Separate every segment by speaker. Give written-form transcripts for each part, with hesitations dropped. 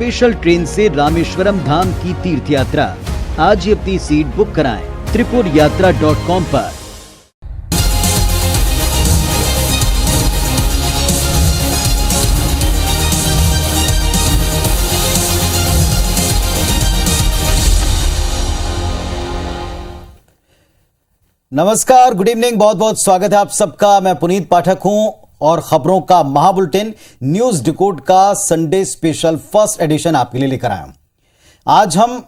Speaker 1: Special train से रामेश्वरम धाम की तीर्थ यात्रा। आज ही अपनी सीट बुक कराएं tripurayatra.com पर।
Speaker 2: नमस्कार, गुड इवनिंग, बहुत बहुत स्वागत है आप सबका। मैं पुनीत पाठक हूं और खबरों का महाबुलेटिन न्यूज डिकोड का संडे स्पेशल फर्स्ट एडिशन आपके लिए लेकर आया हूं। आज हम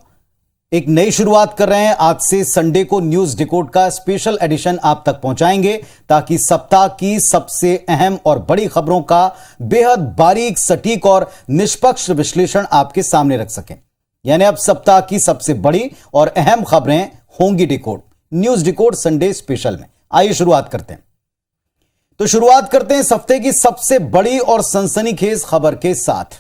Speaker 2: एक नई शुरुआत कर रहे हैं। आज से संडे को न्यूज डिकोड का स्पेशल एडिशन आप तक पहुंचाएंगे ताकि सप्ताह की सबसे अहम और बड़ी खबरों का बेहद बारीक, सटीक और निष्पक्ष विश्लेषण आपके सामने रख सकें। यानी अब सप्ताह की सबसे बड़ी और अहम खबरें होंगी decode news decode Sunday special में। आइए शुरुआत करते हैं। तो शुरुआत करते हैं इस हफ्ते की सबसे बड़ी और सनसनीखेज खबर के साथ।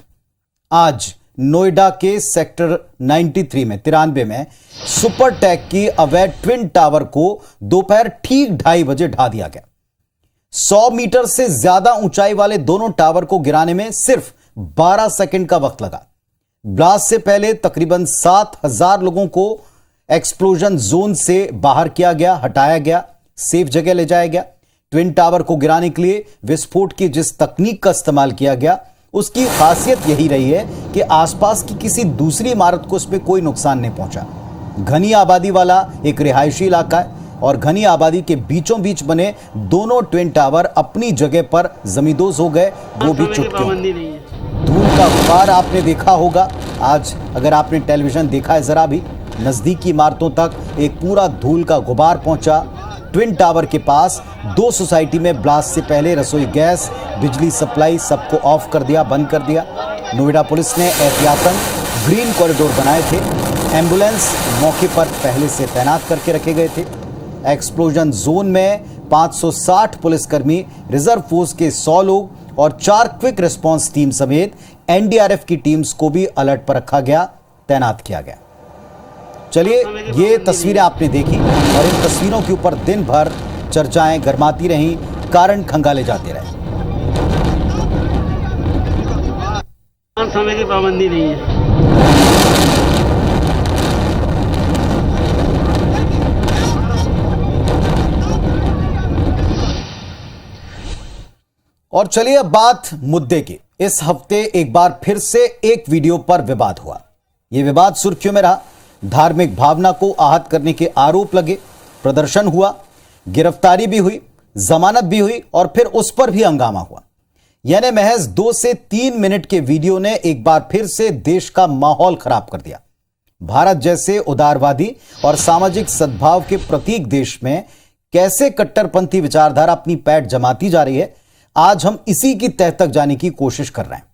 Speaker 2: आज नोएडा के सेक्टर 93 में 93 में सुपरटेक की अवैध ट्विन टावर को दोपहर ठीक 2:30 बजे ढा दिया गया। 100 मीटर से ज्यादा ऊंचाई वाले दोनों टावर को गिराने में सिर्फ 12 सेकंड का वक्त लगा। ब्लास्ट से पहले तकरीबन 7,000 लोगों को एक्सप्लोजन जोन से बाहर किया गया, हटाया गया, सेफ जगह ले जाया गया। ट्विन टावर को गिराने के लिए विस्फोट की जिस तकनीक का इस्तेमाल किया गया उसकी खासियत यही रही है कि आसपास की किसी दूसरी इमारत को इसमें कोई नुकसान नहीं पहुंचा। घनी आबादी वाला एक रिहायशी इलाका है और घनी आबादी के बीचों बीच बने दोनों ट्विन टावर अपनी जगह पर जमींदोज हो गए, वो भी चुटकियों। धूल का गुबार आपने देखा होगा। आज अगर आपने टेलीविजन देखा है, जरा भी नजदीकी इमारतों तक एक पूरा धूल का गुबार पहुंचा। ट्विन टावर के पास 2 सोसाइटी में ब्लास्ट से पहले रसोई गैस, बिजली सप्लाई सबको ऑफ कर दिया, बंद कर दिया। नोएडा पुलिस ने एहतियातन ग्रीन कॉरिडोर बनाए थे। एम्बुलेंस मौके पर पहले से तैनात करके रखे गए थे। एक्सप्लोजन जोन में 560 पुलिसकर्मी, रिजर्व फोर्स के 100 लोग और 4 क्विक रिस्पांस टीम समेत एनडीआरएफ की टीम्स को भी अलर्ट पर रखा गया, तैनात किया गया। चलिए, ये तस्वीरें आपने देखी और इन तस्वीरों के ऊपर दिन भर चर्चाएं गरमाती रहीं, कारण खंगाले जाते रहे।
Speaker 3: समय की पाबंदी नहीं है।
Speaker 2: और चलिए अब बात मुद्दे की। इस हफ्ते एक बार फिर से एक वीडियो पर विवाद हुआ। यह विवाद सुर्खियों में रहा। धार्मिक भावना को आहत करने के आरोप लगे, प्रदर्शन हुआ, गिरफ्तारी भी हुई, जमानत भी हुई और फिर उस पर भी हंगामा हुआ। यानी महज 2 से 3 मिनट के वीडियो ने एक बार फिर से देश का माहौल खराब कर दिया। भारत जैसे उदारवादी और सामाजिक सद्भाव के प्रतीक देश में कैसे कट्टरपंथी विचारधारा अपनी पैठ जमाती जा रही है, आज हम इसी की तह तक जाने की कोशिश कर रहे हैं।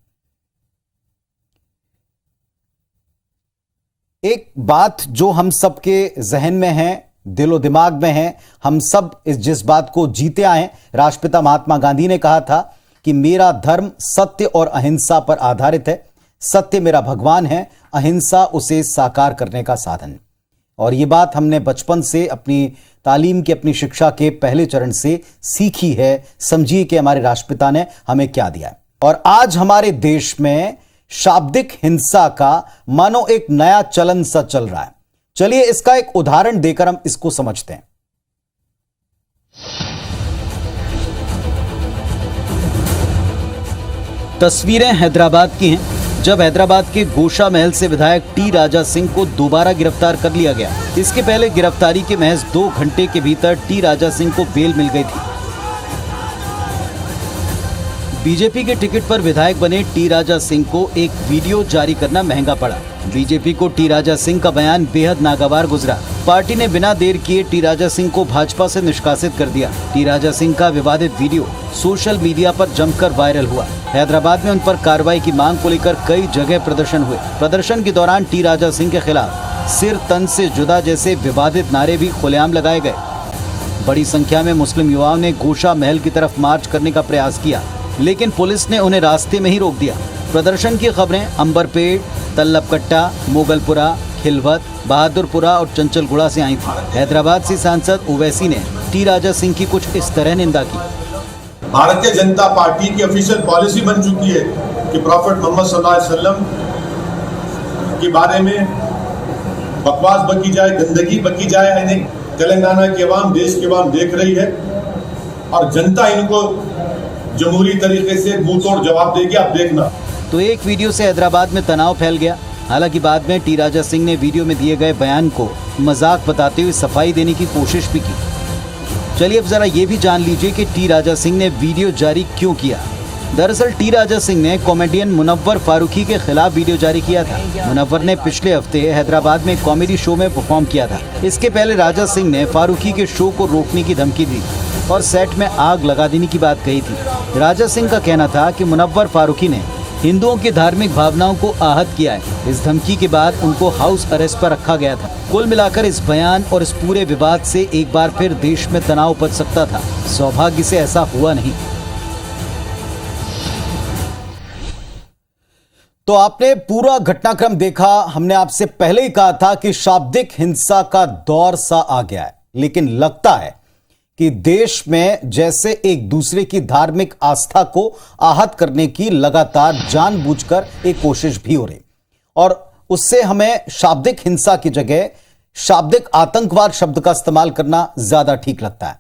Speaker 2: एक बात जो हम सबके जहन में है, दिलो दिमाग में है, हम सब जिस बात को जीते आए हैं, राष्ट्रपिता महात्मा गांधी ने कहा था कि मेरा धर्म सत्य और अहिंसा पर आधारित है। सत्य मेरा भगवान है, अहिंसा उसे साकार करने का साधन। और ये बात हमने बचपन से अपनी तालीम की, अपनी शिक्षा के पहले चरण से सीखी है। समझिए कि हमारे राष्ट्रपिता ने हमें क्या दिया है। और आज हमारे देश में शाब्दिक हिंसा का मानो एक नया चलन सा चल रहा है। चलिए इसका एक उदाहरण देकर हम इसको समझते हैं। तस्वीरें हैदराबाद की हैं, जब हैदराबाद के गोशा महल से विधायक टी राजा सिंह को दोबारा गिरफ्तार कर लिया गया। इसके पहले गिरफ्तारी के महज 2 घंटे के भीतर टी राजा सिंह को बेल मिल गई थी। बीजेपी के टिकट पर विधायक बने टी राजा सिंह को एक वीडियो जारी करना महंगा पड़ा। बीजेपी को टी राजा सिंह का बयान बेहद नागवार गुजरा। पार्टी ने बिना देर किए टी राजा सिंह को भाजपा से निष्कासित कर दिया। टी राजा सिंह का विवादित वीडियो सोशल मीडिया पर जमकर वायरल हुआ। हैदराबाद में उन पर कार्रवाई की मांग को लेकर कई जगह प्रदर्शन हुए। प्रदर्शन के दौरान टी राजा सिंह के खिलाफ सिर तन से जुदा जैसे विवादित नारे भी खुलेआम लगाए गए। बड़ी संख्या में मुस्लिम युवाओं ने गोशा महल की तरफ मार्च करने का प्रयास किया, लेकिन पुलिस ने उन्हें रास्ते में ही रोक दिया। प्रदर्शन की खबरें अंबरपेट, तल्लभकट्टा, मोगलपुरा, खिलवत, बहादुरपुरा और चंचलगुड़ा से आई थी। हैदराबाद से सांसद ओवैसी ने टी राजा सिंह की कुछ इस तरह निंदा की।
Speaker 4: भारतीय जनता पार्टी की ऑफिशियल पॉलिसी बन चुकी है कि प्रॉफेट मोहम्मद सल्लल्लाहु अलैहि वसल्लम
Speaker 3: उनके बारे में बकवास बकी जाए, गंदगी बकी जाए है नहीं। तेलंगाना की आवाम, देश की आवाम देख रही है और जनता इनको जमहूरी तरीके से मुंह तोड़ जवाब देगी, आप देखना।
Speaker 1: तो एक वीडियो से हैदराबाद में तनाव फैल गया। हालांकि बाद में टी राजा सिंह ने वीडियो में दिए गए बयान को मजाक बताते हुए सफाई देने की कोशिश भी की। चलिए अब जरा ये भी जान लीजिए कि टी राजा सिंह ने वीडियो जारी क्यों किया। दरअसल टी राजा सिंह ने कॉमेडियन मुनव्वर फारूकी के खिलाफ वीडियो जारी किया था। मुनव्वर ने पिछले हफ्ते हैदराबाद में कॉमेडी शो में परफॉर्म किया था। इसके पहले राजा सिंह ने फारूकी के शो को रोकने की धमकी दी और सेट में आग लगा देने की बात कही थी। राजा सिंह का कहना था कि मुनव्वर फारूकी ने हिंदुओं की धार्मिक भावनाओं को आहत किया है। इस धमकी के बाद उनको हाउस अरेस्ट पर रखा गया था। कुल मिलाकर इस बयान और इस पूरे विवाद से एक बार फिर देश में तनाव उपज सकता था। सौभाग्य से ऐसा हुआ नहीं।
Speaker 2: तो आपने पूरा घटनाक्रम देखा। हमने आपसे पहले ही कहा था कि शाब्दिक हिंसा का दौर सा आ गया है, लेकिन लगता है कि देश में जैसे एक दूसरे की धार्मिक आस्था को आहत करने की लगातार जानबूझकर एक कोशिश भी हो रही, और उससे हमें शाब्दिक हिंसा की जगह शाब्दिक आतंकवाद शब्द का इस्तेमाल करना ज्यादा ठीक लगता है।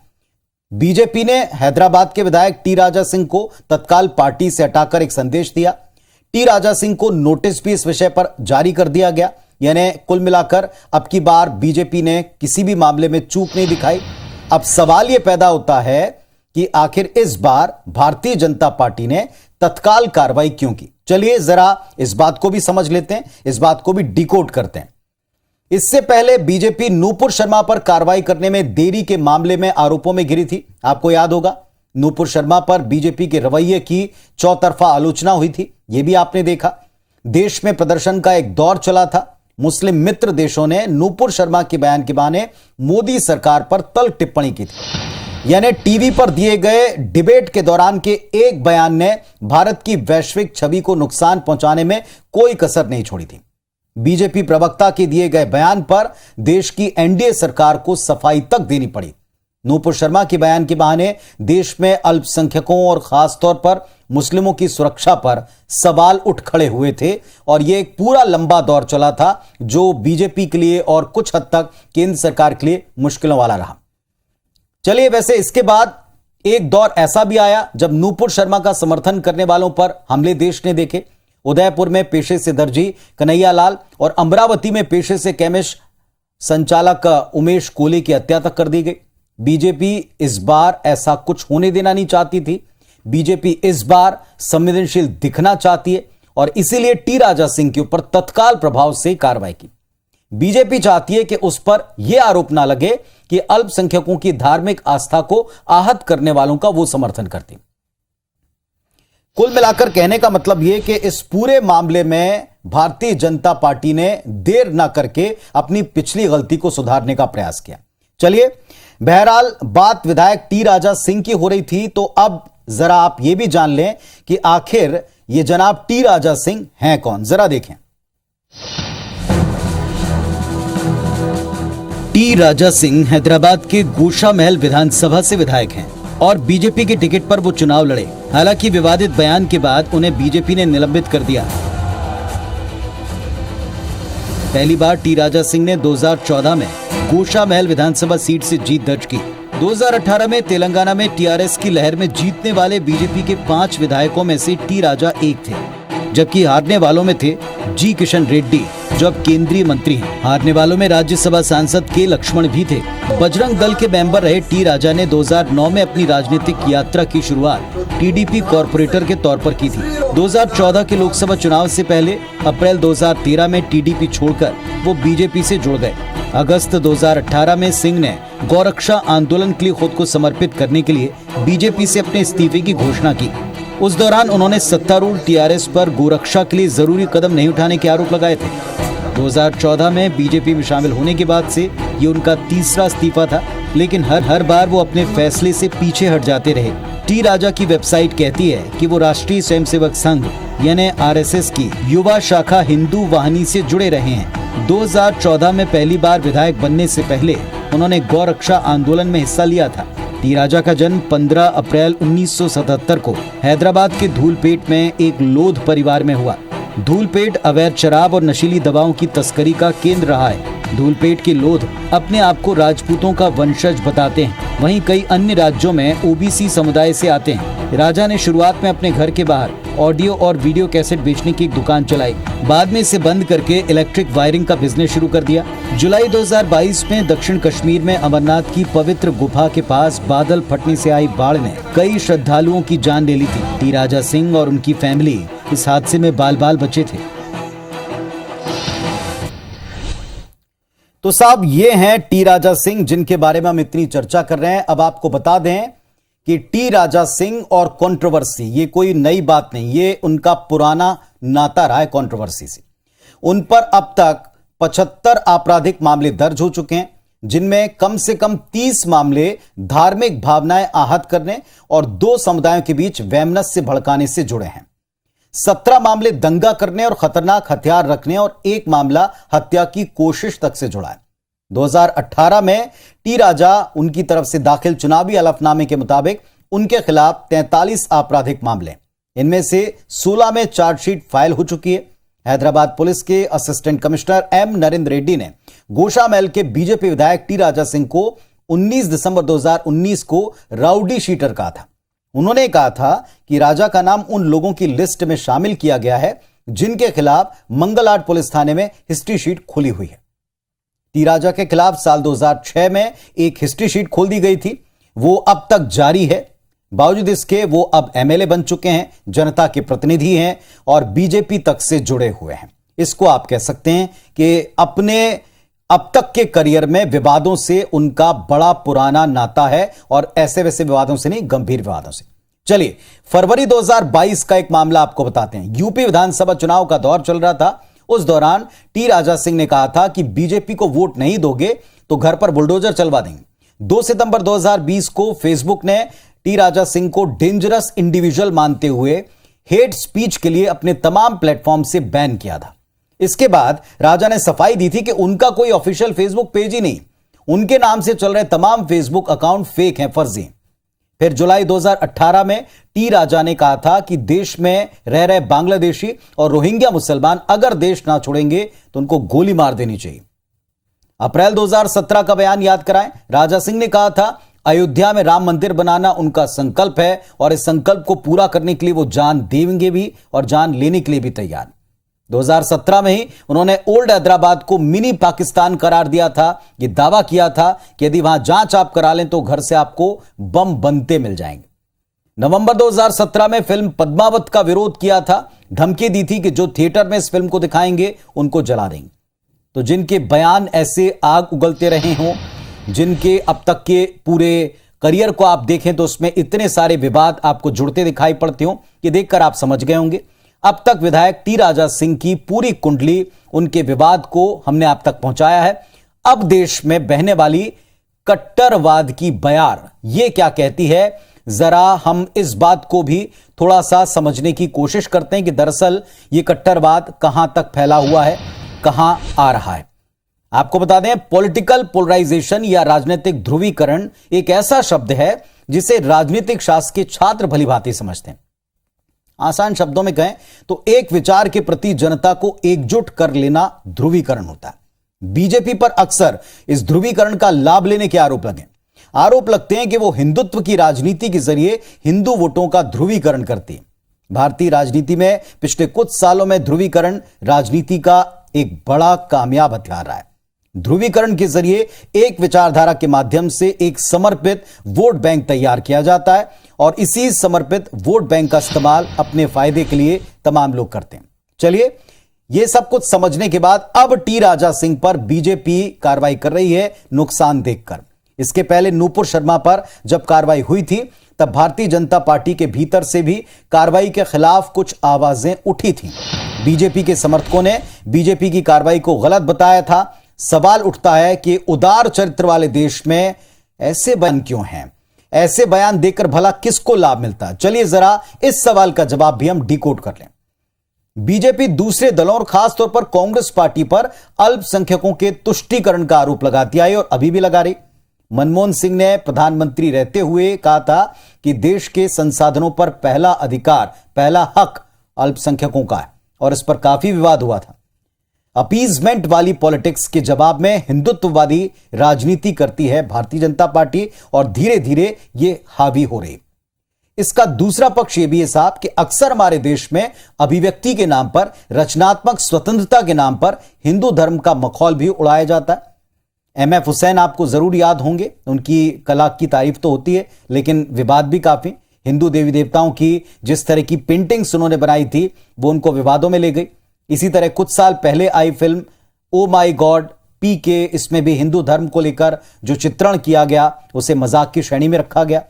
Speaker 2: बीजेपी ने हैदराबाद के विधायक टी राजा सिंह को तत्काल पार्टी से हटाकर एक संदेश दिया। टी राजा सिंह को नोटिस भी इस विषय पर जारी कर दिया गया। यानी कुल मिलाकर अब की बार बीजेपी ने किसी भी मामले में चूक नहीं दिखाई। अब सवाल यह पैदा होता है कि आखिर इस बार भारतीय जनता पार्टी ने तत्काल कार्रवाई क्यों की। चलिए जरा इस बात को भी समझ लेते हैं, इस बात को भी डिकोड करते हैं। इससे पहले बीजेपी नूपुर शर्मा पर कार्रवाई करने में देरी के मामले में आरोपों में घिरी थी। आपको याद होगा, नूपुर शर्मा पर बीजेपी के रवैये की चौतरफा आलोचना हुई थी। यह भी आपने देखा। देश में प्रदर्शन का एक दौर चला था। मुस्लिम मित्र देशों ने नूपुर शर्मा के बयान के बहाने मोदी सरकार पर तल्ख टिप्पणी की थी। यानी टीवी पर दिए गए डिबेट के दौरान के एक बयान ने भारत की वैश्विक छवि को नुकसान पहुंचाने में कोई कसर नहीं छोड़ी थी। बीजेपी प्रवक्ता के दिए गए बयान पर देश की एनडीए सरकार को सफाई तक देनी पड़ी। नूपुर शर्मा के बयान के बहाने देश में अल्पसंख्यकों और खासतौर पर मुस्लिमों की सुरक्षा पर सवाल उठ खड़े हुए थे, और यह एक पूरा लंबा दौर चला था जो बीजेपी के लिए और कुछ हद तक केंद्र सरकार के लिए मुश्किलों वाला रहा। चलिए, वैसे इसके बाद एक दौर ऐसा भी आया जब नूपुर शर्मा का समर्थन करने वालों पर हमले देश ने देखे। उदयपुर में पेशे से दर्जी कन्हैया लाल और अमरावती में पेशे से केमिस्ट संचालक उमेश कोले की हत्या तक कर दी गई। बीजेपी इस बार ऐसा कुछ होने देना नहीं चाहती थी। बीजेपी इस बार संवेदनशील दिखना चाहती है और इसीलिए टी राजा सिंह के ऊपर तत्काल प्रभाव से कार्रवाई की। बीजेपी चाहती है कि उस पर यह आरोप ना लगे कि अल्पसंख्यकों की धार्मिक आस्था को आहत करने वालों का वो समर्थन करती। कुल मिलाकर कहने का मतलब यह कि इस पूरे मामले में भारतीय जनता पार्टी ने देर ना करके अपनी पिछली गलती को सुधारने का प्रयास किया। चलिए, बहरहाल बात विधायक टी राजा सिंह की हो रही थी, तो अब जरा आप यह भी जान लें कि आखिर ये जनाब टी राजा सिंह हैं कौन। जरा देखें।
Speaker 1: टी राजा सिंह हैदराबाद के गोशा महल विधानसभा से विधायक हैं और बीजेपी के टिकट पर वो चुनाव लड़े। हालांकि विवादित बयान के बाद उन्हें बीजेपी ने निलंबित कर दिया। पहली बार टी राजा सिंह ने 2014 में गोशा महल विधानसभा सीट से जीत दर्ज की। 2018 में तेलंगाना में टीआरएस की लहर में जीतने वाले बीजेपी के 5 विधायकों में से टी राजा एक थे, जबकि हारने वालों में थे जी किशन रेड्डी, जो अब केंद्रीय मंत्री हैं। हारने वालों में राज्यसभा सांसद के लक्ष्मण भी थे। बजरंग दल के मेंबर रहे टी राजा ने 2009 में अपनी राजनीतिक यात्रा की शुरुआत टीडीपी कॉर्पोरेटर के तौर पर की थी। 2014 के लोकसभा चुनाव से पहले अप्रैल 2013 में टीडीपी छोड़कर वो बीजेपी से जुड़ गए। अगस्त 2018 में सिंह ने गौरक्षा आंदोलन के लिए खुद को समर्पित करने के लिए बीजेपी से अपने इस्तीफे की घोषणा की। उस दौरान उन्होंने सत्तारूढ़ टीआरएस पर गोरक्षा के लिए जरूरी कदम नहीं उठाने के आरोप लगाए थे। 2014 में बीजेपी में शामिल होने के बाद से ये उनका तीसरा इस्तीफा था, लेकिन हर बार वो अपने फैसले से पीछे हट जाते रहे। टी राजा की वेबसाइट कहती है कि वो राष्ट्रीय स्वयंसेवक संघ यानी आरएसएस की युवा शाखा हिंदू वाहिनी से जुड़े रहे हैं। 2014 में पहली बार विधायक बनने से पहले उन्होंने गौरक्षा आंदोलन में हिस्सा लिया था। टी राजा का जन्म 15 अप्रैल 1977 को हैदराबाद के धूलपेट में एक लोध परिवार में हुआ। धूलपेट अवैध शराब और नशीली दवाओं की तस्करी का केंद्र रहा है। धूलपेट के लोध अपने आप को राजपूतों का वंशज बताते हैं। वहीं कई अन्य राज्यों में ओबीसी समुदाय से आते हैं। राजा ने शुरुआत में अपने घर के बाहर ऑडियो और वीडियो कैसेट बेचने की एक दुकान चलाई। बाद में इसे बंद करके इलेक्ट्रिक वायरिंग का बिजनेस शुरू कर दिया। जुलाई 2022 में दक्षिण कश्मीर में अमरनाथ की पवित्र गुफा के पास बादल फटने से आई बाढ़ ने कई श्रद्धालुओं की जान ले ली थी। टी राजा सिंह और उनकी फैमिली इस हादसे में बाल बाल बचे थे।
Speaker 2: तो साहब, ये हैं टी राजा सिंह, जिनके बारे में हम इतनी चर्चा कर रहे हैं। अब आपको बता दें कि टी राजा सिंह और कंट्रोवर्सी ये कोई नई बात नहीं, ये उनका पुराना नाता रहा है कंट्रोवर्सी से। उन पर अब तक 75 आपराधिक मामले दर्ज हो चुके हैं, जिनमें कम से कम 30 मामले धार्मिक भावनाएं आहत करने और दो समुदायों के बीच वैमनस्य से भड़काने से जुड़े हैं। 17 मामले दंगा करने और खतरनाक हथियार रखने और एक मामला हत्या की कोशिश तक से जुड़ा है। 2018 में टी राजा उनकी तरफ से दाखिल चुनावी हलफनामे के मुताबिक उनके खिलाफ 43 आपराधिक मामले, इनमें से 16 में चार्जशीट फाइल हो चुकी है। हैदराबाद पुलिस के assistant commissioner M Narendra Reddy ने गोशामहल के बीजेपी विधायक टी राजा सिंह को 19 दिसंबर 2019 को राउडी शीटर कहा था। उन्होंने कहा था कि राजा का नाम उन लोगों की लिस्ट में शामिल किया गया है जिनके खिलाफ मंगलहाट पुलिस थाने में हिस्ट्री शीट खुली हुई है। टी राजा के खिलाफ साल 2006 में एक हिस्ट्री शीट खोल दी गई थी, वो अब तक जारी है। बावजूद इसके वो अब एमएलए बन चुके हैं, जनता के प्रतिनिधि हैं और बीजेपी तक से जुड़े हुए हैं। इसको आप कह सकते हैं कि अपने अब तक के करियर में विवादों से उनका बड़ा पुराना नाता है, और ऐसे वैसे विवादों से नहीं, गंभीर विवादों से। चलिए, फरवरी 2022 का एक मामला आपको बताते हैं। यूपी विधानसभा चुनाव का दौर चल रहा था। उस दौरान टी राजा सिंह ने कहा था कि बीजेपी को वोट नहीं दोगे तो घर पर बुलडोजर चलवा देंगे। 2 सितंबर 2020 को फेसबुक ने टी राजा सिंह को डेंजरस इंडिविजुअल मानते हुए हेट स्पीच के लिए अपने तमाम प्लेटफॉर्म से बैन किया था। इसके बाद राजा ने सफाई दी थी कि उनका कोई ऑफिशियल फेसबुक पेज ही नहीं, उनके नाम से चल रहे तमाम फेसबुक अकाउंट फेक हैं, फर्जी। फिर जुलाई 2018 में टी राजा ने कहा था कि देश में रह रहे बांग्लादेशी और रोहिंग्या मुसलमान अगर देश ना छोड़ेंगे तो उनको गोली मार देनी चाहिए। अप्रैल 2017 का बयान याद कराएं। राजा सिंह ने कहा था अयोध्या में राम मंदिर बनाना उनका संकल्प है और इस संकल्प को पूरा करने के लिए वो जान देंगे भी और जान लेने के लिए भी तैयार। 2017 में ही उन्होंने ओल्ड हैदराबाद को मिनी पाकिस्तान करार दिया था। ये दावा किया था कि यदि वहां जांच आप करा लें तो घर से आपको बम बनते मिल जाएंगे। नवंबर 2017 में फिल्म पद्मावत का विरोध किया था, धमकी दी थी कि जो थिएटर में इस फिल्म को दिखाएंगे उनको जला देंगे। तो जिनके बयान ऐसे आग उगलते रहे हों, जिनके अब तक के पूरे करियर को आप देखें तो उसमें इतने सारे विवाद आपको जुड़ते दिखाई पड़ते हो, ये देखकर आप समझ गए होंगे। अब तक विधायक टी राजा सिंह की पूरी कुंडली, उनके विवाद को हमने आप तक पहुंचाया है। अब देश में बहने वाली कट्टरवाद की बयार ये क्या कहती है, जरा हम इस बात को भी थोड़ा सा समझने की कोशिश करते हैं कि दरअसल ये कट्टरवाद कहां तक फैला हुआ है, कहां आ रहा है। आपको बता दें, पॉलिटिकल पोलराइजेशन या राजनीतिक ध्रुवीकरण एक ऐसा शब्द है जिसे राजनीतिक शास्त्र के छात्र भली भांति समझते हैं। आसान शब्दों में कहें तो एक विचार के प्रति जनता को एकजुट कर लेना ध्रुवीकरण होता है। बीजेपी पर अक्सर इस ध्रुवीकरण का लाभ लेने के आरोप लगते हैं कि वो हिंदुत्व की राजनीति के जरिए हिंदू वोटों का ध्रुवीकरण करती है। भारतीय राजनीति में पिछले कुछ सालों में ध्रुवीकरण राजनीति का एक बड़ा कामयाब हथियार रहा है। ध्रुवीकरण के जरिए एक विचारधारा के माध्यम से एक समर्पित वोट बैंक तैयार किया जाता है और इसी समर्पित वोट बैंक का इस्तेमाल अपने फायदे के लिए तमाम लोग करते हैं। चलिए, यह सब कुछ समझने के बाद अब टी राजा सिंह पर बीजेपी कार्रवाई कर रही है नुकसान देखकर। इसके पहले नूपुर शर्मा पर जब कार्रवाई हुई थी तब भारतीय जनता पार्टी के भीतर से भी कार्रवाई के खिलाफ कुछ आवाजें उठी थी। बीजेपी के समर्थकों ने बीजेपी की कार्रवाई को गलत बताया था। सवाल उठता है कि उदार चरित्र वाले देश में ऐसे बयान क्यों हैं? ऐसे बयान देकर भला किसको लाभ मिलता है? चलिए जरा इस सवाल का जवाब भी हम डिकोड कर लें। बीजेपी दूसरे दलों और खासतौर पर कांग्रेस पार्टी पर अल्पसंख्यकों के तुष्टीकरण का आरोप लगाती आई और अभी भी लगा रही। मनमोहन सिंह ने प्रधानमंत्री रहते हुए कहा था कि देश के संसाधनों पर पहला अधिकार, पहला हक अल्पसंख्यकों का है और इस पर काफी विवाद हुआ था। अपीजमेंट वाली पॉलिटिक्स के जवाब में हिंदुत्ववादी राजनीति करती है भारतीय जनता पार्टी और धीरे धीरे ये हावी हो रही। इसका दूसरा पक्ष यह भी है साहब कि अक्सर हमारे देश में अभिव्यक्ति के नाम पर, रचनात्मक स्वतंत्रता के नाम पर हिंदू धर्म का मखौल भी उड़ाया जाता है। एमएफ हुसैन आपको जरूर याद होंगे, उनकी कला की तारीफ तो होती है लेकिन विवाद भी काफी। हिंदू देवी देवताओं की जिस तरह की पेंटिंग्स उन्होंने बनाई थी वो उनको विवादों में ले गई। इसी तरह कुछ साल पहले आई फिल्म ओ माई गॉड PK, इसमें भी हिंदू धर्म को लेकर जो चित्रण किया गया उसे मजाक की श्रेणी में रखा गया।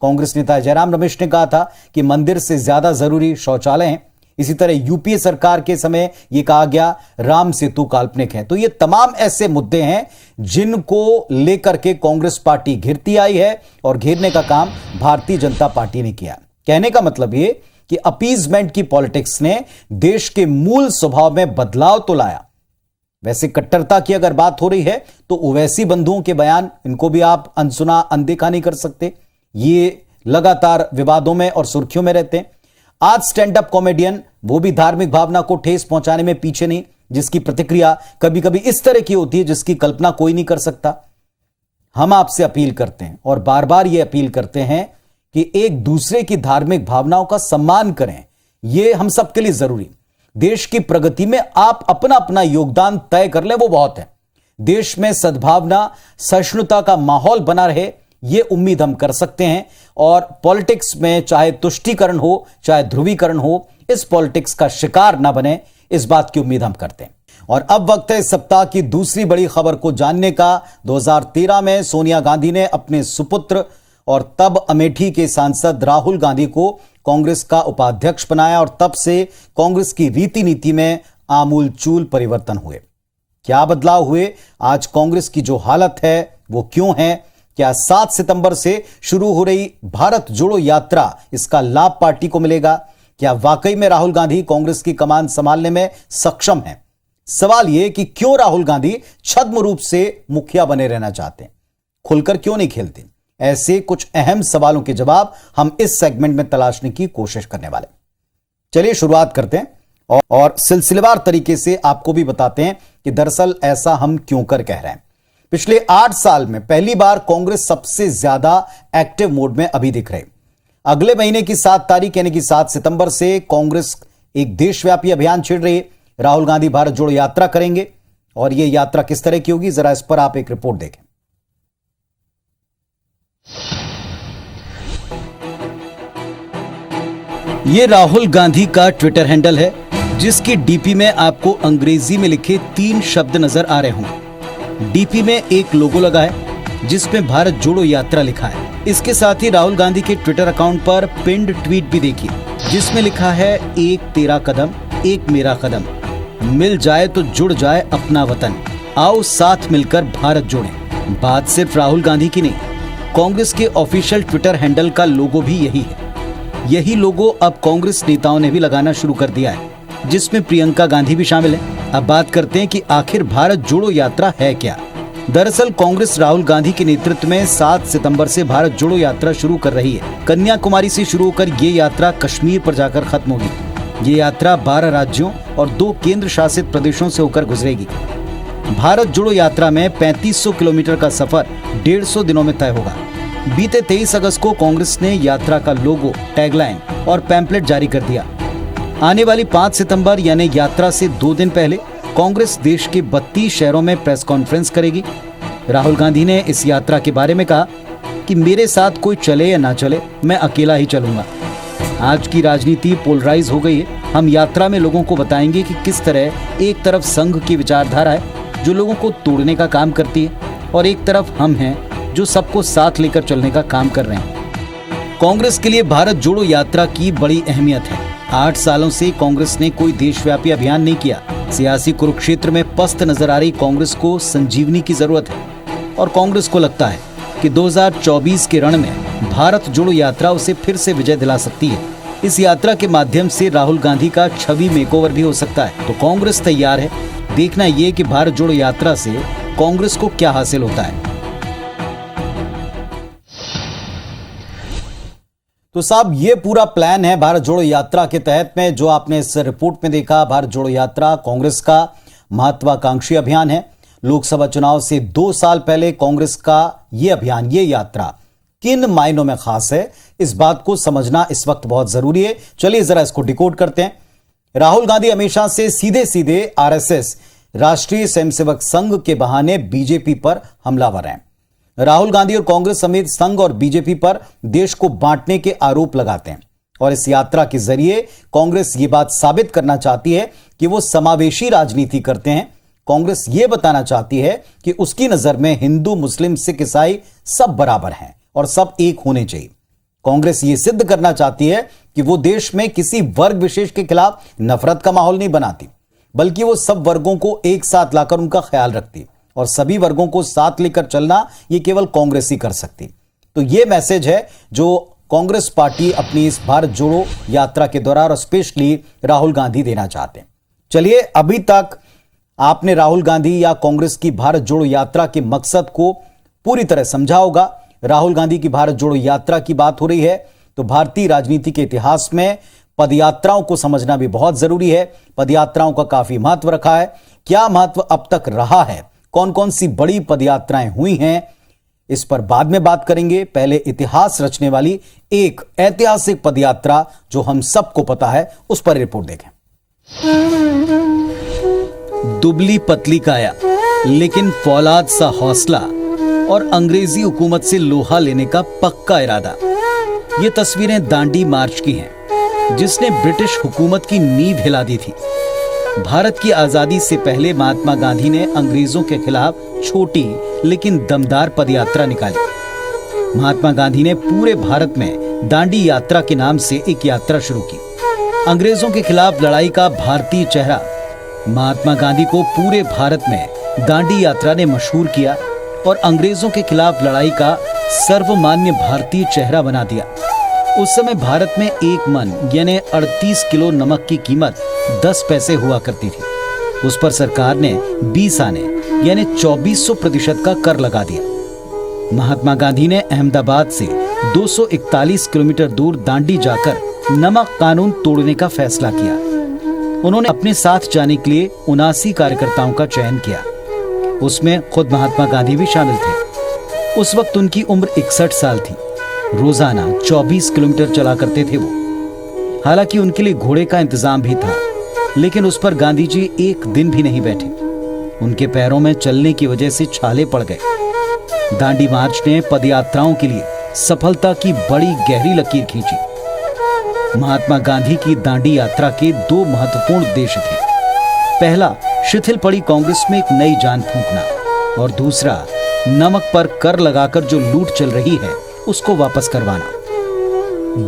Speaker 2: कांग्रेस नेता जयराम रमेश ने कहा था कि मंदिर से ज्यादा जरूरी शौचालय हैं। इसी तरह यूपीए सरकार के समय यह कहा गया राम सेतु काल्पनिक है। तो ये तमाम ऐसे मुद्दे हैं जिनको लेकर के कांग्रेस पार्टी घिरती आई है और घेरने का काम भारतीय जनता पार्टी ने किया। कहने का मतलब ये कि अपीजमेंट की पॉलिटिक्स ने देश के मूल स्वभाव में बदलाव तो लाया। वैसे कट्टरता की अगर बात हो रही है तो ओवैसी बंधुओं के बयान, इनको भी आप अनसुना अनदेखा नहीं कर सकते। ये लगातार विवादों में और सुर्खियों में रहते हैं। आज स्टैंड अप कॉमेडियन, वो भी धार्मिक भावना को ठेस पहुंचाने में पीछे नहीं, जिसकी प्रतिक्रिया कभी कभी इस तरह की होती है जिसकी कल्पना कोई नहीं कर सकता। हम आपसे अपील करते हैं और बार बार यह अपील करते हैं कि एक दूसरे की धार्मिक भावनाओं का सम्मान करें। यह हम सबके लिए जरूरी। देश की प्रगति में आप अपना अपना योगदान तय कर लें, वो बहुत है। देश में सद्भावना, सहिष्णुता का माहौल बना रहे, यह उम्मीद हम कर सकते हैं। और पॉलिटिक्स में चाहे तुष्टीकरण हो चाहे ध्रुवीकरण हो, इस पॉलिटिक्स का शिकार ना बने, इस बात की उम्मीद हम करते हैं। और अब वक्त है इस सप्ताह की दूसरी बड़ी खबर को जानने का। 2013 में सोनिया गांधी ने अपने सुपुत्र और तब अमेठी के सांसद राहुल गांधी को कांग्रेस का उपाध्यक्ष बनाया और तब से कांग्रेस की रीति नीति में आमूलचूल परिवर्तन हुए। क्या बदलाव हुए? आज कांग्रेस की जो हालत है वो क्यों है? क्या 7 सितंबर से शुरू हो रही भारत जोड़ो यात्रा, इसका लाभ पार्टी को मिलेगा? क्या वाकई में राहुल गांधी कांग्रेस की कमान संभालने में सक्षम हैं? सवाल यह कि क्यों राहुल गांधी छद्म रूप से मुखिया बने रहना चाहते हैं, खुलकर क्यों नहीं खेलते? ऐसे कुछ अहम सवालों के जवाब हम इस सेगमेंट में तलाशने की कोशिश करने वाले। चलिए शुरुआत करते हैं और सिलसिलेवार तरीके से आपको भी बताते हैं कि दरअसल ऐसा हम क्यों कर कह रहे हैं। पिछले 8 साल में पहली बार कांग्रेस सबसे ज्यादा एक्टिव मोड में अभी दिख रहे। अगले महीने की 7 तारीख यानी कि 7 सितंबर से कांग्रेस एक देशव्यापी अभियान छेड़ रही है। राहुल गांधी भारत जोड़ो यात्रा करेंगे और यह यात्रा किस तरह की होगी, जरा इस पर आप एक रिपोर्ट देखें।
Speaker 1: ये राहुल गांधी का ट्विटर हैंडल है जिसकी डीपी में आपको अंग्रेजी में लिखे 3 शब्द नजर आ रहे होंगे। डीपी में एक लोगो लगा है जिसमें भारत जोड़ो यात्रा लिखा है। इसके साथ ही राहुल गांधी के ट्विटर अकाउंट पर पिंड ट्वीट भी देखिए जिसमें लिखा है, एक तेरा कदम एक मेरा कदम, मिल जाए तो जुड़ जाए अपना वतन, आओ साथ मिलकर भारत जोड़ें। बात सिर्फ राहुल गांधी की नहीं, कांग्रेस के ऑफिशियल ट्विटर हैंडल का लोगो भी यही है। यही लोगो अब कांग्रेस नेताओं ने भी लगाना शुरू कर दिया है, जिसमें प्रियंका गांधी भी शामिल है। अब बात करते हैं कि आखिर भारत जोड़ो यात्रा है क्या। दरअसल कांग्रेस राहुल गांधी के नेतृत्व में 7 सितंबर से भारत जोड़ो यात्रा शुरू कर रही है। कन्याकुमारी से शुरू होकर ये यात्रा कश्मीर पर जाकर खत्म होगी। ये यात्रा 12 राज्यों और 2 केंद्र शासित प्रदेशों से होकर गुजरेगी। भारत जोड़ो यात्रा में 3500 किलोमीटर का सफर 150 दिनों में तय होगा। बीते 23 अगस्त को कांग्रेस ने यात्रा का लोगो, टैगलाइन और पैम्पलेट जारी कर दिया। आने वाली 5 सितंबर यानी यात्रा से 2 दिन पहले कांग्रेस देश के 32 शहरों में प्रेस कॉन्फ्रेंस करेगी। राहुल गांधी ने इस यात्रा के बारे में कहा कि मेरे साथ कोई चले या ना चले, मैं अकेला ही चलूंगा। आज की राजनीति पोलराइज हो गई है। हम यात्रा में लोगों को बताएंगे कि किस तरह एक तरफ संघ की विचारधारा है जो लोगों को तोड़ने का काम करती है और एक तरफ हम हैं जो सबको साथ लेकर चलने का काम कर रहे हैं। कांग्रेस के लिए भारत जोड़ो यात्रा की बड़ी अहमियत है। 8 सालों से कांग्रेस ने कोई देशव्यापी अभियान नहीं किया। सियासी कुरुक्षेत्र में पस्त नजर आ रही कांग्रेस को संजीवनी की जरूरत है और कांग्रेस को लगता है कि 2024 के रण में भारत जोड़ो यात्रा उसे फिर से विजय दिला सकती है। इस यात्रा के माध्यम से राहुल गांधी का छवि मेकओवर भी हो सकता है। तो कांग्रेस तैयार है। देखना यह कि भारत जोड़ो यात्रा से कांग्रेस को क्या हासिल होता है।
Speaker 2: तो साहब ये पूरा प्लान है भारत जोड़ो यात्रा के तहत में, जो आपने इस रिपोर्ट में देखा। भारत जोड़ो यात्रा कांग्रेस का महत्वाकांक्षी अभियान है। लोकसभा चुनाव से 2 साल पहले कांग्रेस का ये अभियान, ये यात्रा किन मायनों में खास है, इस बात को समझना इस वक्त बहुत जरूरी है। चलिए जरा इसको डिकोड करते हैं। राहुल गांधी हमेशा से सीधे सीधे आरएसएस, राष्ट्रीय स्वयंसेवक संघ के बहाने बीजेपी पर हमलावर हैं। राहुल गांधी और कांग्रेस समेत संघ और बीजेपी पर देश को बांटने के आरोप लगाते हैं और इस यात्रा के जरिए कांग्रेस ये बात साबित करना चाहती है कि वो समावेशी राजनीति करते हैं। कांग्रेस ये बताना चाहती है कि उसकी नजर में हिंदू, मुस्लिम, सिख, ईसाई सब बराबर हैं और सब एक होने चाहिए। कांग्रेस ये सिद्ध करना चाहती है कि वो देश में किसी वर्ग विशेष के खिलाफ नफरत का माहौल नहीं बनाती, बल्कि वो सब वर्गों को एक साथ लाकर उनका ख्याल रखती और सभी वर्गों को साथ लेकर चलना ये केवल कांग्रेस ही कर सकती। तो ये मैसेज है जो कांग्रेस पार्टी अपनी इस भारत जोड़ो यात्रा के दौरान और स्पेशली राहुल गांधी देना चाहते हैं। चलिए, अभी तक आपने राहुल गांधी या कांग्रेस की भारत जोड़ो यात्रा के मकसद को पूरी तरह समझा होगा। राहुल गांधी की भारत जोड़ो यात्रा की बात हो रही है तो भारतीय राजनीति के इतिहास में पदयात्राओं को समझना भी बहुत जरूरी है। पदयात्राओं का काफी महत्व रखा है। क्या महत्व अब तक रहा है, कौन कौन सी बड़ी पदयात्राएं हुई हैं, इस पर बाद में बात करेंगे। पहले इतिहास रचने वाली एक ऐतिहासिक पदयात्रा जो हम सबको पता है, उस पर रिपोर्ट देखें।
Speaker 1: दुबली पतली काया, लेकिन फौलाद सा हौसला और अंग्रेजी हुकूमत से लोहा लेने का पक्का इरादा। ये तस्वीरें दांडी मार्च की हैं, जिसने ब्रिटिश हुकूमत की नींव हिला दी थी। भारत की आजादी से पहले महात्मा गांधी ने अंग्रेजों के खिलाफ छोटी लेकिन दमदार पदयात्रा निकाली। महात्मा गांधी ने पूरे भारत में दांडी यात्रा के नाम से एक यात्रा शुरू की। अंग्रेजों के खिलाफ लड़ाई का भारतीय चेहरा महात्मा गांधी को पूरे भारत में दांडी यात्रा ने मशहूर किया और अंग्रेजों के खिलाफ लड़ाई का सर्वमान्य भारतीय चेहरा बना दिया। उस समय भारत में एक मन यानी 38 किलो नमक की कीमत 10 पैसे हुआ करती थी। उस पर सरकार ने 20 आने यानी 2400% का कर लगा दिया। महात्मा गांधी ने अहमदाबाद से 241 किलोमीटर दूर दांडी जाकर नमक कानून तोड़ने का फैसला किया। उन्होंने अपने साथ जाने के लिए 79 कार्यकर्ताओं का चयन किया। उसमें खुद महात्मा गांधी भी शामिल थे। उस वक्त उनकी उम्र 61 साल थी। रोजाना 24 किलोमीटर चला करते थे वो। हालांकि उनके लिए घोड़े का इंतजाम भी था, लेकिन उस पर गांधी जी एक दिन भी नहीं बैठे। उनके पैरों में चलने की वजह से छाले पड़ गए। दांडी मार्च ने पदयात्राओं के लिए सफलता की बड़ी गहरी लकीर खींची। महात्मा गांधी की दांडी यात्रा के 2 महत्वपूर्ण उद्देश्य थे। पहला, शिथिल पड़ी कांग्रेस में एक नई जान फूंकना और दूसरा, नमक पर कर लगाकर जो लूट चल रही है उसको वापस करवाना।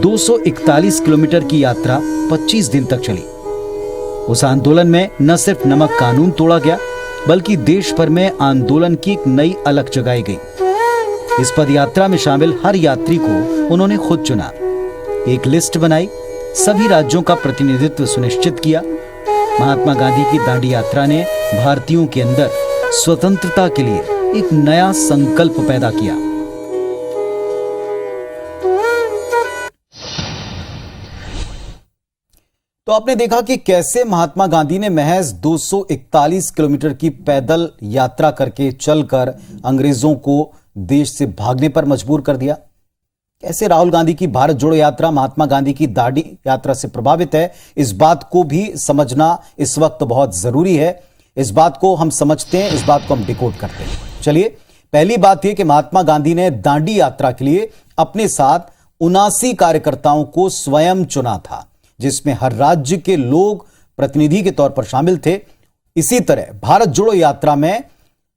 Speaker 1: 241 किलोमीटर की यात्रा 25 दिन तक चली। उस आंदोलन में न सिर्फ नमक कानून तोड़ा गया, बल्कि देश भर में आंदोलन की एक नई अलख जगाई गई। इस पदयात्रा में शामिल हर यात्री को उन्होंने खुद चुना, एक लिस्ट बनाई, सभी राज्यों का प्रतिनिधित्व सुनिश्चित किया। महात्मा गांधी की दांडी यात्रा ने भारतीयों के अंदर स्वतंत्रता के लिए एक नया संकल्प पैदा किया।
Speaker 2: तो आपने देखा कि कैसे महात्मा गांधी ने महज 241 किलोमीटर की पैदल यात्रा करके चलकर अंग्रेजों को देश से भागने पर मजबूर कर दिया। कैसे राहुल गांधी की भारत जोड़ो यात्रा महात्मा गांधी की दांडी यात्रा से प्रभावित है, इस बात को भी समझना इस वक्त बहुत जरूरी है। इस बात को हम समझते हैं, इस बात को हम डिकोड करते हैं। चलिए, पहली बात यह कि महात्मा गांधी ने दांडी यात्रा के लिए अपने साथ 79 कार्यकर्ताओं को स्वयं चुना था, जिसमें हर राज्य के लोग प्रतिनिधि के तौर पर शामिल थे। इसी तरह भारत जोड़ो यात्रा में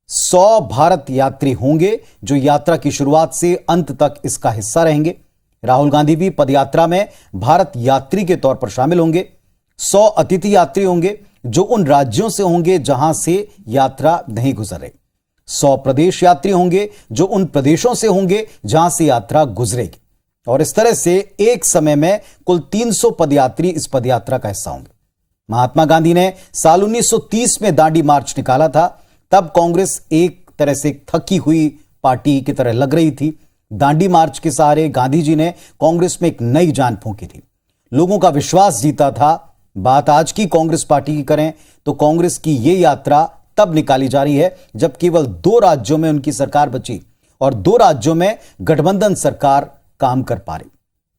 Speaker 2: 100 भारत यात्री होंगे जो यात्रा की शुरुआत से अंत तक इसका हिस्सा रहेंगे। राहुल गांधी भी पदयात्रा में भारत यात्री के तौर पर शामिल होंगे। 100 अतिथि यात्री होंगे जो उन राज्यों से होंगे जहां से यात्रा नहीं गुजर रही। 100 प्रदेश यात्री होंगे जो उन प्रदेशों से होंगे जहां से यात्रा गुजरेगी। और इस तरह से एक समय में कुल 300 पदयात्री इस पदयात्रा का हिस्सा होंगे। महात्मा गांधी ने साल 1930 में दांडी मार्च निकाला था। तब कांग्रेस एक तरह से थकी हुई पार्टी की तरह लग रही थी। दांडी मार्च के सहारे गांधी जी ने कांग्रेस में एक नई जान फूंकी थी, लोगों का विश्वास जीता था। बात आज की कांग्रेस पार्टी की करें तो कांग्रेस की यह यात्रा तब निकाली जा रही है जब केवल 2 राज्यों में उनकी सरकार बची और 2 राज्यों में गठबंधन सरकार काम कर पा रही।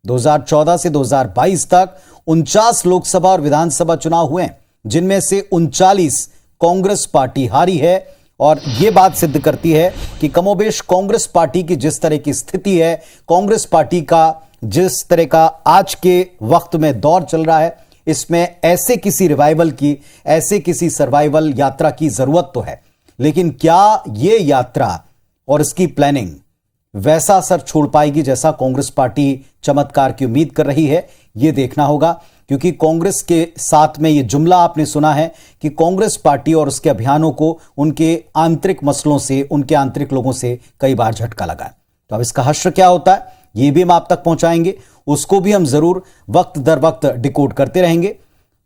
Speaker 2: 2014 से 2022 तक 49 लोकसभा और विधानसभा चुनाव हुए, जिनमें से 39 कांग्रेस पार्टी हारी है। और यह बात सिद्ध करती है कि कमोबेश कांग्रेस पार्टी की जिस तरह की स्थिति है, कांग्रेस पार्टी का जिस तरह का आज के वक्त में दौर चल रहा है, इसमें ऐसे किसी रिवाइवल की, ऐसे किसी सर्वाइवल यात्रा की जरूरत तो है, लेकिन क्या यह यात्रा और इसकी प्लानिंग वैसा असर छोड़ पाएगी जैसा कांग्रेस पार्टी चमत्कार की उम्मीद कर रही है? यह देखना होगा, क्योंकि कांग्रेस के साथ में यह जुमला आपने सुना है कि कांग्रेस पार्टी और उसके अभियानों को उनके आंतरिक मसलों से, उनके आंतरिक लोगों से कई बार झटका लगा है। तो अब इसका हश्र क्या होता है, यह भी हम आप तक पहुंचाएंगे, उसको भी हम जरूर वक्त दर वक्त डिकोड करते रहेंगे।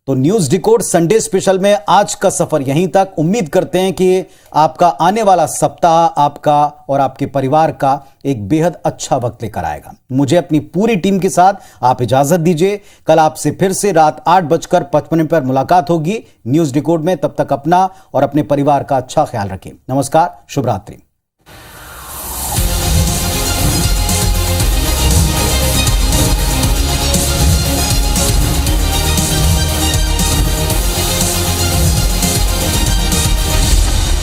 Speaker 2: तो न्यूज डिकोड संडे स्पेशल में आज का सफर यहीं तक। उम्मीद करते हैं कि आपका आने वाला सप्ताह आपका और आपके परिवार का एक बेहद अच्छा वक्त लेकर आएगा। मुझे अपनी पूरी टीम के साथ आप इजाजत दीजिए। कल आपसे फिर से रात 8:55 पर मुलाकात होगी न्यूज डिकोड में। तब तक अपना और अपने परिवार का अच्छा ख्याल रखें। नमस्कार, शुभ रात्रि।